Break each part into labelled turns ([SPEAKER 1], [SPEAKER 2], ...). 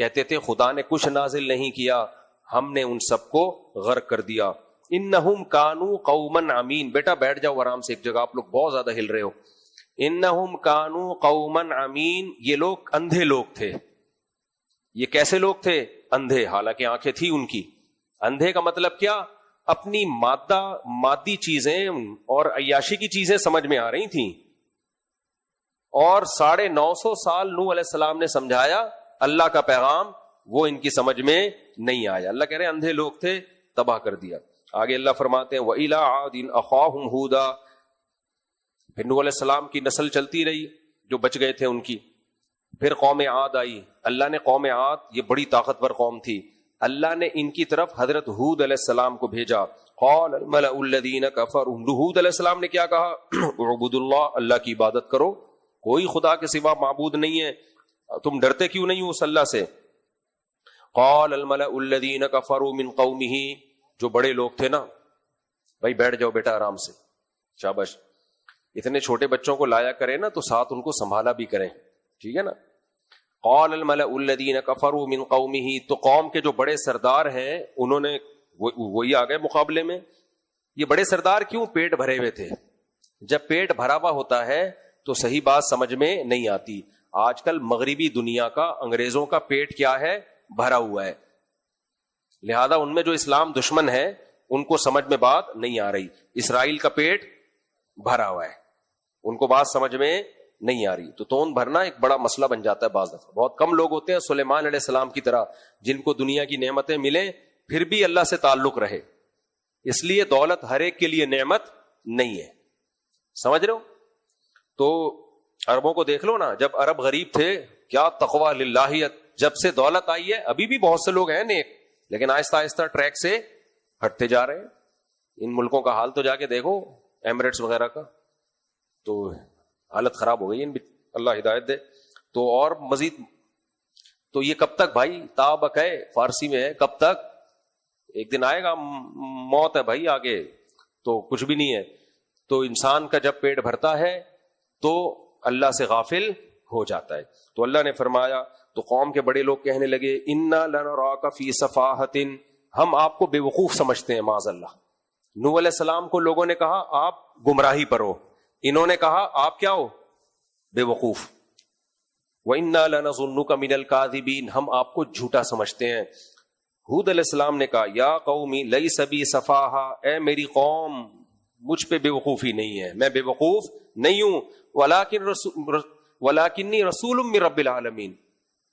[SPEAKER 1] کہتے تھے خدا نے کچھ نازل نہیں کیا, ہم نے ان سب کو غرق کر دیا. انہم کانوا قوما عمین. بیٹا بیٹھ جاؤ آرام سے ایک جگہ, آپ لوگ بہت زیادہ ہل رہے ہو. انہم کانوا قوما عمین, یہ لوگ اندھے لوگ تھے. یہ کیسے لوگ تھے؟ اندھے, حالانکہ آنکھیں تھی ان کی. اندھے کا مطلب کیا؟ اپنی مادی چیزیں اور عیاشی کی چیزیں سمجھ میں آ رہی تھیں, اور 950 سال نوح علیہ السلام نے سمجھایا اللہ کا پیغام, وہ ان کی سمجھ میں نہیں آیا. اللہ کہہ رہے ہیں اندھے لوگ تھے, تباہ کر دیا. آگے اللہ فرماتے ہیں وَإِلَىٰ عَادٍ أَخَاهُمْ هُودًا. پھر نوح علیہ السلام کی نسل چلتی رہی جو بچ گئے تھے ان کی. پھر قوم عاد آئی. اللہ نے قوم عاد, یہ بڑی طاقتور قوم تھی, اللہ نے ان کی طرف حضرت ہود علیہ السلام کو بھیجا. قال الملأ الذین کفروا. ہود علیہ السلام نے کیا کہا؟ اعبدوا اللہ, اللہ کی عبادت کرو, کوئی خدا کے سوا معبود نہیں ہے, تم ڈرتے کیوں نہیں ہو اس اللہ سے؟ قال الملأ الذین کفروا من قومہ. جو بڑے لوگ تھے نا, بھائی بیٹھ جاؤ بیٹا آرام سے, شاباش. اتنے چھوٹے بچوں کو لایا کریں نا تو ساتھ ان کو سنبھالا بھی کریں, ٹھیک ہے نا. قال الملأ الذین کفروا من قومہ. تو قوم کے جو بڑے سردار ہیں انہوں نے وہی آ گئے مقابلے میں. یہ بڑے سردار کیوں؟ پیٹ بھرے ہوئے تھے. جب پیٹ بھرا ہوا ہوتا ہے تو صحیح بات سمجھ میں نہیں آتی. آج کل مغربی دنیا کا, انگریزوں کا پیٹ کیا ہے؟ بھرا ہوا ہے. لہذا ان میں جو اسلام دشمن ہے ان کو سمجھ میں بات نہیں آ رہی. اسرائیل کا پیٹ بھرا ہوا ہے, ان کو بات سمجھ میں نہیں آ رہی. تو تون بھرنا ایک بڑا مسئلہ بن جاتا ہے بعض دفعہ. بہت کم لوگ ہوتے ہیں سلیمان علیہ السلام کی طرح جن کو دنیا کی نعمتیں ملیں پھر بھی اللہ سے تعلق رہے. اس لیے دولت ہر ایک کے لیے نعمت نہیں ہے, سمجھ رہے ہو؟ تو عربوں کو دیکھ لو نا, جب عرب غریب تھے کیا تقوی للہیت. جب سے دولت آئی ہے ابھی بھی بہت سے لوگ ہیں نیک, لیکن آہستہ آہستہ ٹریک سے ہٹتے جا رہے ہیں. ان ملکوں کا حال تو جا کے دیکھو, ایمریٹس وغیرہ کا, تو حالت خراب ہو گئی. اللہ ہدایت دے. تو اور مزید تو یہ کب تک بھائی؟ تابک ہے فارسی میں ہے, کب تک؟ ایک دن آئے گا, موت ہے بھائی آگے, تو کچھ بھی نہیں ہے. تو انسان کا جب پیٹ بھرتا ہے تو اللہ سے غافل ہو جاتا ہے. تو اللہ نے فرمایا, تو قوم کے بڑے لوگ کہنے لگے انا لنراک فی صفاحۃ, ہم آپ کو بے وقوف سمجھتے ہیں معاذ اللہ. نوح علیہ السلام کو لوگوں نے کہا آپ گمراہی پر ہو, انہوں نے کہا آپ کیا ہو؟ بے وقوف. وَإِنَّا لَنَظُنُّكَ مِنَ الْكَاذِبِينَ, ہم آپ کو جھوٹا سمجھتے ہیں. ہود علیہ السلام نے کہا یا قومی لیس بی صفاحہ, اے میری قوم مجھ پہ بے وقوفی نہیں ہے, میں بے وقوف نہیں ہوں. وَلَكِنِّي رَسُولٌ مِّن رَبِّ الْعَالَمِينَ.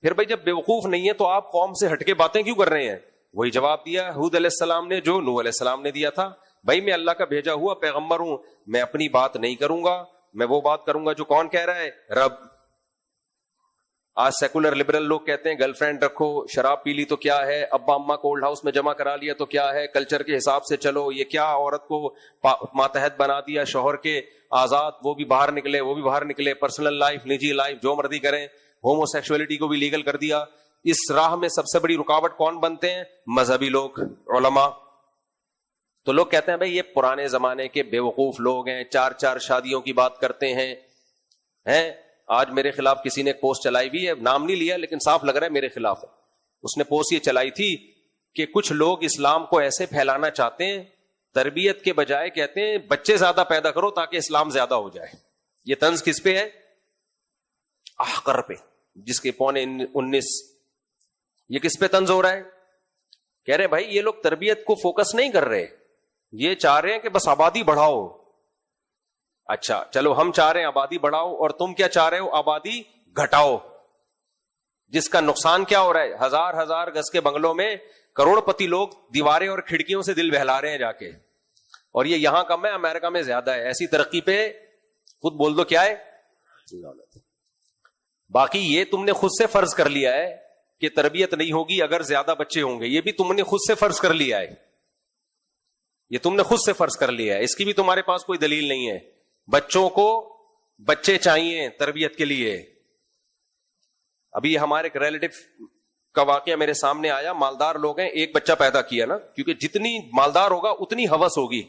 [SPEAKER 1] پھر بھائی جب بے وقوف نہیں ہے تو آپ قوم سے ہٹ کے باتیں کیوں کر رہے ہیں؟ وہی جواب دیا ہود علیہ السلام نے جو نوح علیہ السلام نے دیا تھا, بھائی میں اللہ کا بھیجا ہوا پیغمبر ہوں, میں اپنی بات نہیں کروں گا, میں وہ بات کروں گا جو کون کہہ رہا ہے؟ رب. آج سیکولر لبرل لوگ کہتے ہیں گرل فرینڈ رکھو, شراب پی لی تو کیا ہے, ابا اما کو اولڈ ہاؤس میں جمع کرا لیا تو کیا ہے, کلچر کے حساب سے چلو. یہ کیا عورت کو ماتحت بنا دیا, شوہر کے آزاد, وہ بھی باہر نکلے وہ بھی باہر نکلے, پرسنل لائف نجی لائف جو مرضی کریں, ہومو سیکشولیٹی کو بھی لیگل کر دیا. اس راہ میں سب سے بڑی رکاوٹ کون بنتے ہیں؟ مذہبی لوگ, علماء. تو لوگ کہتے ہیں بھائی یہ پرانے زمانے کے بے وقوف لوگ ہیں, 4 شادیوں کی بات کرتے ہیں. آج میرے خلاف کسی نے ایک پوسٹ چلائی بھی ہے, نام نہیں لیا لیکن صاف لگ رہا ہے میرے خلاف ہے. اس نے پوسٹ یہ چلائی تھی کہ کچھ لوگ اسلام کو ایسے پھیلانا چاہتے ہیں, تربیت کے بجائے کہتے ہیں بچے زیادہ پیدا کرو تاکہ اسلام زیادہ ہو جائے. یہ طنز کس پہ ہے؟ احقر پہ, جس کے 19. یہ کس پہ طنز ہو رہا ہے؟ کہہ رہے بھائی یہ لوگ تربیت کو فوکس نہیں کر رہے, یہ چاہ رہے ہیں کہ بس آبادی بڑھاؤ. اچھا چلو ہم چاہ رہے ہیں آبادی بڑھاؤ, اور تم کیا چاہ رہے ہو؟ آبادی گھٹاؤ. جس کا نقصان کیا ہو رہا ہے؟ ہزار گز کے بنگلوں میں کروڑ پتی لوگ دیواریں اور کھڑکیوں سے دل بہلا رہے ہیں جا کے, اور یہ یہاں کم ہے, امریکہ میں زیادہ ہے. ایسی ترقی پہ خود بول دو کیا ہے. باقی یہ تم نے خود سے فرض کر لیا ہے کہ تربیت نہیں ہوگی اگر زیادہ بچے ہوں گے, یہ بھی تم نے خود سے فرض کر لیا ہے. یہ تم نے خود سے فرض کر لیا ہے, اس کی بھی تمہارے پاس کوئی دلیل نہیں ہے. بچوں کو بچے چاہیے تربیت کے لیے. ابھی ہمارے ایک ریلیٹو کا واقعہ میرے سامنے آیا, مالدار لوگ ہیں, ایک بچہ پیدا کیا نا, کیونکہ جتنی مالدار ہوگا اتنی ہوس ہوگی,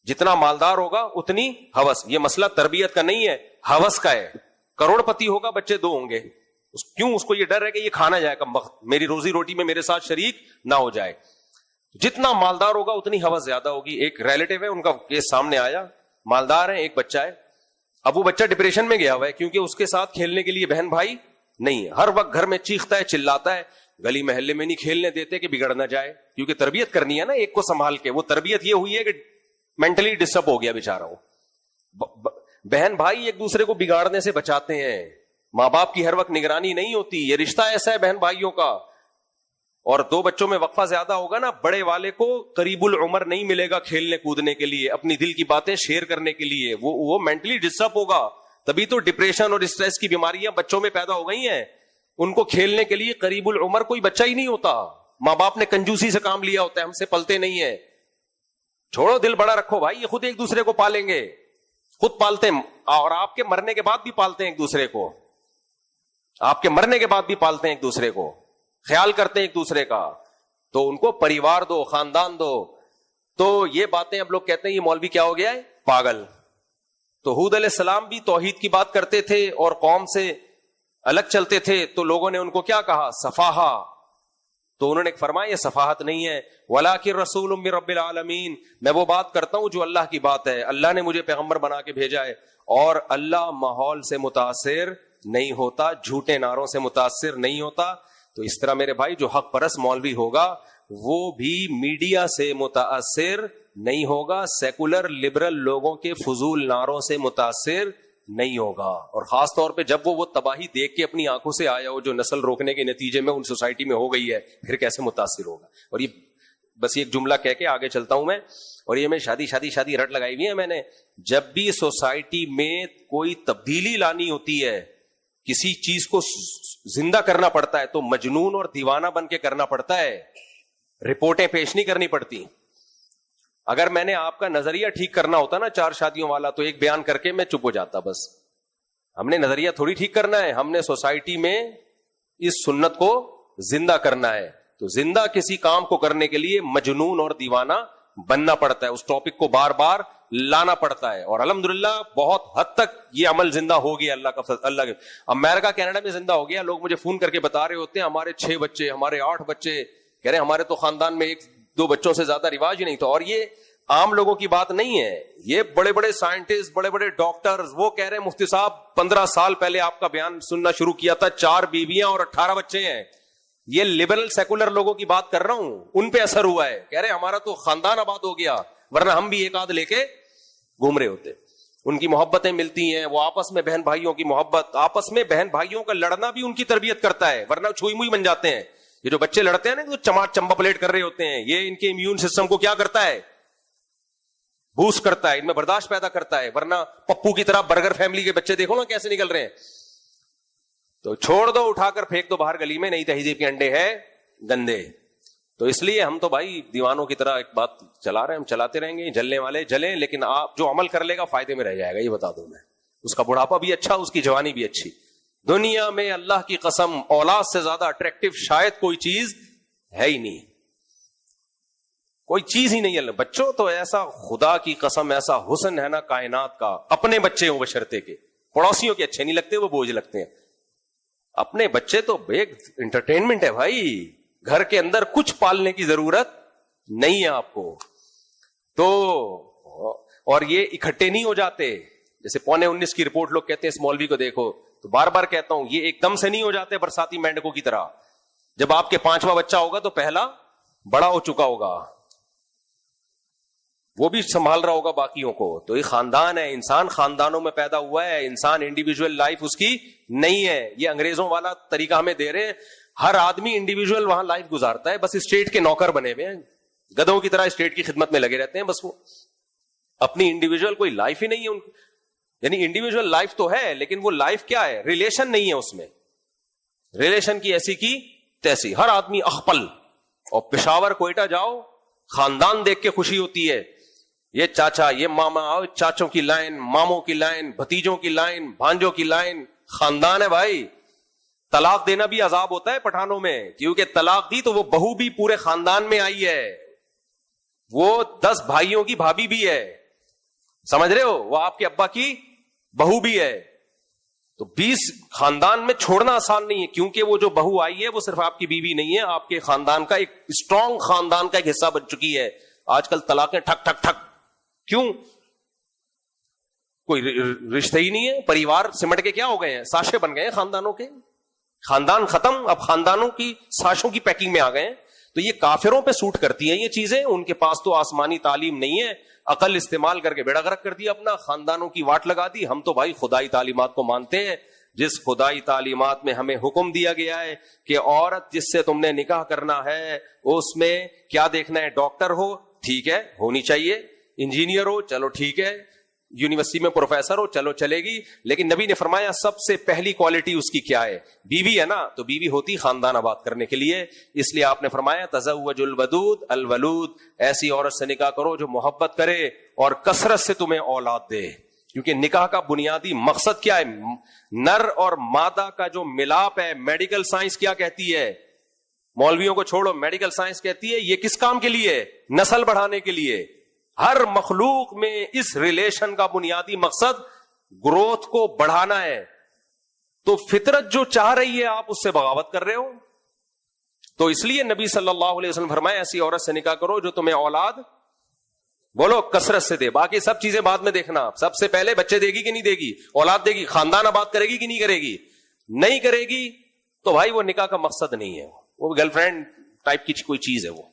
[SPEAKER 1] جتنا مالدار ہوگا اتنی ہوس. یہ مسئلہ تربیت کا نہیں ہے, ہوس کا ہے. کروڑ پتی ہوگا بچے 2 ہوں گے, کیوں؟ اس کو یہ ڈر ہے کہ یہ کھانا جائے کم وقت، میری روزی روٹی میں میرے ساتھ شریک نہ ہو جائے. جتنا مالدار ہوگا اتنی ہوس زیادہ ہوگی. ایک ریلیٹو ہے، ان کا کیس سامنے آیا، مالدار ہے، ایک بچہ ہے. اب وہ بچہ ڈپریشن میں گیا ہوا ہے کیونکہ اس کے ساتھ کھیلنے کے لیے بہن بھائی نہیں ہے. ہر وقت گھر میں چیختا ہے، چلاتا ہے، گلی محلے میں نہیں کھیلنے دیتے کہ بگڑ نہ جائے، کیونکہ تربیت کرنی ہے نا ایک کو سنبھال کے. وہ تربیت یہ ہوئی ہے کہ مینٹلی ڈسٹرب ہو گیا بیچارہ. وہ بہن بھائی ایک دوسرے کو بگاڑنے سے بچاتے ہیں. ماں باپ کی ہر وقت نگرانی نہیں ہوتی. یہ رشتہ ایسا ہے بہن بھائیوں کا. اور 2 بچوں میں وقفہ زیادہ ہوگا نا، بڑے والے کو قریب العمر نہیں ملے گا کھیلنے کودنے کے لیے، اپنی دل کی باتیں شیئر کرنے کے لیے. وہ مینٹلی ڈسٹرب ہوگا. تبھی تو ڈپریشن اور اسٹریس کی بیماریاں بچوں میں پیدا ہو گئی ہیں. ان کو کھیلنے کے لیے قریب العمر کوئی بچہ ہی نہیں ہوتا. ماں باپ نے کنجوسی سے کام لیا ہوتا ہے، ہم سے پلتے نہیں ہیں. چھوڑو، دل بڑا رکھو بھائی، یہ خود ایک دوسرے کو پالیں گے، خود پالتے ہیں. اور آپ کے مرنے کے بعد بھی پالتے ہیں ایک دوسرے کو. آپ کے مرنے کے بعد بھی پالتے ہیں ایک دوسرے کو، خیال کرتے ہیں ایک دوسرے کا. تو ان کو پریوار دو، خاندان دو. تو یہ باتیں اب لوگ کہتے ہیں یہ مولوی کیا ہو گیا ہے، پاگل. تو حود علیہ السلام بھی توحید کی بات کرتے تھے اور قوم سے الگ چلتے تھے. تو لوگوں نے ان کو کیا کہا، سفاہا. تو انہوں نے فرمایا یہ سفاہت نہیں ہے، وَلَٰكِن رَسُولٌ مِّن رَّبِّ الْعَالَمِينَ. میں وہ بات کرتا ہوں جو اللہ کی بات ہے، اللہ نے مجھے پیغمبر بنا کے بھیجا ہے. اور اللہ ماحول سے متاثر نہیں ہوتا، جھوٹے نعروں سے متاثر نہیں ہوتا. تو اس طرح میرے بھائی جو حق پرست مولوی ہوگا وہ بھی میڈیا سے متاثر نہیں ہوگا، سیکولر لبرل لوگوں کے فضول نعروں سے متاثر نہیں ہوگا. اور خاص طور پہ جب وہ تباہی دیکھ کے اپنی آنکھوں سے آیا ہو جو نسل روکنے کے نتیجے میں ان سوسائٹی میں ہو گئی ہے، پھر کیسے متاثر ہوگا. اور یہ بس ایک جملہ کہہ کے آگے چلتا ہوں میں. اور یہ میں شادی رٹ لگائی ہوئی ہے میں نے. جب بھی سوسائٹی میں کوئی تبدیلی لانی ہوتی ہے، کسی چیز کو زندہ کرنا پڑتا ہے، تو مجنون اور دیوانہ بن کے کرنا پڑتا ہے، رپورٹیں پیش نہیں کرنی پڑتی. اگر میں نے آپ کا نظریہ ٹھیک کرنا ہوتا نا 4 شادیوں والا، تو ایک بیان کر کے میں چپ ہو جاتا. بس ہم نے نظریہ تھوڑی ٹھیک کرنا ہے، ہم نے سوسائٹی میں اس سنت کو زندہ کرنا ہے. تو زندہ کسی کام کو کرنے کے لیے مجنون اور دیوانہ بننا پڑتا ہے، اس ٹاپک کو بار بار لانا پڑتا ہے. اور الحمدللہ بہت حد تک یہ عمل زندہ ہو گیا اللہ کے. امریکہ کینیڈا میں زندہ ہو گیا. لوگ مجھے فون کر کے بتا رہے ہوتے ہیں ہمارے 6 بچے، ہمارے 8 بچے. کہہ رہے ہمارے تو خاندان میں 1-2 بچوں سے زیادہ رواج ہی نہیں تھا. اور یہ عام لوگوں کی بات نہیں ہے، یہ بڑے بڑے سائنٹسٹ، بڑے بڑے ڈاکٹرز وہ کہہ رہے ہیں مفتی صاحب 15 سال پہلے آپ کا بیان سننا شروع کیا تھا، 4 بیویاں اور 18 بچے ہیں. یہ لبرل سیکولر لوگوں کی بات کر رہا ہوں، ان پہ اثر ہوا ہے. کہہ رہے ہمارا تو خاندان آباد ہو گیا، ورنہ ہم بھی 1 آدھ لے کے گھوم رہے ہوتے. ان کی محبتیں ملتی ہیں، وہ آپس میں بہن بھائیوں کی محبت، آپس میں بہن بھائیوں کا لڑنا بھی ان کی تربیت کرتا ہے، ورنہ چھوئی موئی بن جاتے ہیں. یہ جو بچے لڑتے ہیں نا تو چمبا پلیٹ کر رہے ہوتے ہیں، یہ ان کے امیون سسٹم کو کیا کرتا ہے، بوسٹ کرتا ہے، ان میں برداشت پیدا کرتا ہے. ورنہ پپو کی طرح برگر فیملی کے بچے دیکھو نا کیسے نکل رہے ہیں. تو چھوڑ دو، اٹھا کر پھینک دو باہر گلی میں، نئی تہذیب کے انڈے ہیں گندے. تو اس لیے ہم تو بھائی دیوانوں کی طرح ایک بات چلا رہے ہیں، ہم چلاتے رہیں گے. جلنے والے جلیں، لیکن آپ جو عمل کر لے گا فائدے میں رہ جائے گا، یہ بتا دوں میں. اس کا بڑھاپا بھی اچھا، اس کی جوانی بھی اچھی. دنیا میں اللہ کی قسم اولاد سے زیادہ اٹریکٹیو شاید کوئی چیز ہے ہی نہیں، کوئی چیز ہی نہیں ہے. بچوں تو ایسا خدا کی قسم ایسا حسن ہے نا کائنات کا. اپنے بچے ہوں بشرطے کے، پڑوسیوں کے اچھے نہیں لگتے، وہ بوجھ لگتے ہیں. اپنے بچے تو ایک انٹرٹینمنٹ ہے بھائی. گھر کے اندر کچھ پالنے کی ضرورت نہیں ہے آپ کو. تو اور یہ اکٹھے نہیں ہو جاتے. جیسے 19:15 کی رپورٹ لوگ کہتے ہیں اس مولوی کو دیکھو، تو بار بار کہتا ہوں یہ ایک دم سے نہیں ہو جاتے برساتی مینڈکوں کی طرح. جب آپ کے 5واں بچہ ہوگا تو پہلا بڑا ہو چکا ہوگا، وہ بھی سنبھال رہا ہوگا باقیوں کو. تو یہ خاندان ہے، انسان خاندانوں میں پیدا ہوا ہے. انسان انڈیویجول لائف اس کی نہیں ہے. یہ انگریزوں والا طریقہ ہمیں دے رہے ہیں. ہر آدمی انڈیویجول وہاں لائف گزارتا ہے، بس اسٹیٹ کے نوکر بنے ہوئے ہیں، گدھوں کی طرح اسٹیٹ کی خدمت میں لگے رہتے ہیں. بس وہ اپنی انڈیویجول کوئی لائف ہی نہیں ہے ان کی. یعنی انڈیویجول لائف تو ہے لیکن وہ لائف کیا ہے، ریلیشن نہیں ہے اس میں. ریلیشن کی ایسی کی تیسی. ہر آدمی اخپل. اور پشاور کوئٹہ جاؤ، خاندان دیکھ کے خوشی ہوتی ہے. یہ چاچا، یہ ماما، چاچوں کی لائن، ماموں کی لائن، بھتیجوں کی لائن، بھانجوں کی لائن. خاندان ہے بھائی. طلاق دینا بھی عذاب ہوتا ہے پٹھانوں میں، کیونکہ طلاق دی تو وہ بہو بھی پورے خاندان میں آئی ہے، وہ 10 بھائیوں کی بھابھی بھی ہے، سمجھ رہے ہو، وہ آپ کے ابا کی بہو بھی ہے. تو 20 خاندان میں چھوڑنا آسان نہیں ہے, کیونکہ وہ جو بہو آئی ہے وہ صرف آپ کی بیوی نہیں ہے, آپ کے خاندان کا ایک اسٹرانگ خاندان کا ایک حصہ بن چکی ہے. آج کل طلاقیں ٹھک ٹھک ٹھک, کیوں؟ کوئی رشتے ہی نہیں ہے, پریوار سمٹ کے کیا ہو گئے ہیں, ساشے بن گئے ہیں خاندانوں کے, خاندان ختم, اب خاندانوں کی ساشوں کی پیکنگ میں آ گئے ہیں. تو یہ کافروں پہ سوٹ کرتی ہیں یہ چیزیں, ان کے پاس تو آسمانی تعلیم نہیں ہے, عقل استعمال کر کے بیڑا غرق کر دیا اپنا, خاندانوں کی واٹ لگا دی. ہم تو بھائی خدائی تعلیمات کو مانتے ہیں, جس خدائی تعلیمات میں ہمیں حکم دیا گیا ہے کہ عورت جس سے تم نے نکاح کرنا ہے اس میں کیا دیکھنا ہے, ڈاکٹر ہو ٹھیک ہے ہونی چاہیے, انجینئر ہو چلو ٹھیک ہے, یونیورسٹی میں پروفیسر ہو چلو چلے گی, لیکن نبی نے فرمایا سب سے پہلی کوالٹی اس کی کیا ہے, بیوی ہے نا, تو بیوی ہوتی خاندان آباد کرنے کے لیے. اس لیے آپ نے فرمایا تزوج الودود الولود, ایسی عورت سے نکاح کرو جو محبت کرے اور کثرت سے تمہیں اولاد دے, کیونکہ نکاح کا بنیادی مقصد کیا ہے, نر اور مادہ کا جو ملاپ ہے. میڈیکل سائنس کیا کہتی ہے, مولویوں کو چھوڑو, میڈیکل سائنس کہتی ہے یہ کس کام کے لیے, نسل بڑھانے کے لیے. ہر مخلوق میں اس ریلیشن کا بنیادی مقصد گروتھ کو بڑھانا ہے. تو فطرت جو چاہ رہی ہے آپ اس سے بغاوت کر رہے ہو. تو اس لیے نبی صلی اللہ علیہ وسلم فرمایا ایسی عورت سے نکاح کرو جو تمہیں اولاد بولو کثرت سے دے, باقی سب چیزیں بعد میں دیکھنا. سب سے پہلے بچے دے گی کہ نہیں دے گی, اولاد دے گی, خاندان آباد کرے گی کہ نہیں کرے گی, نہیں کرے گی تو بھائی وہ نکاح کا مقصد نہیں ہے, وہ گرل فرینڈ ٹائپ کی کوئی چیز ہے. وہ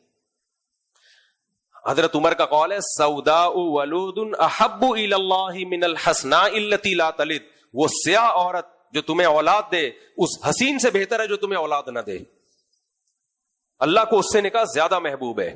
[SPEAKER 1] حضرت عمر کا قول ہے سوداء ولود احب الی اللہ من الحسناء التي لا تلد, وہ سیاہ عورت جو تمہیں اولاد دے اس حسین سے بہتر ہے جو تمہیں اولاد نہ دے. اللہ کو اس سے نکاح زیادہ محبوب ہے.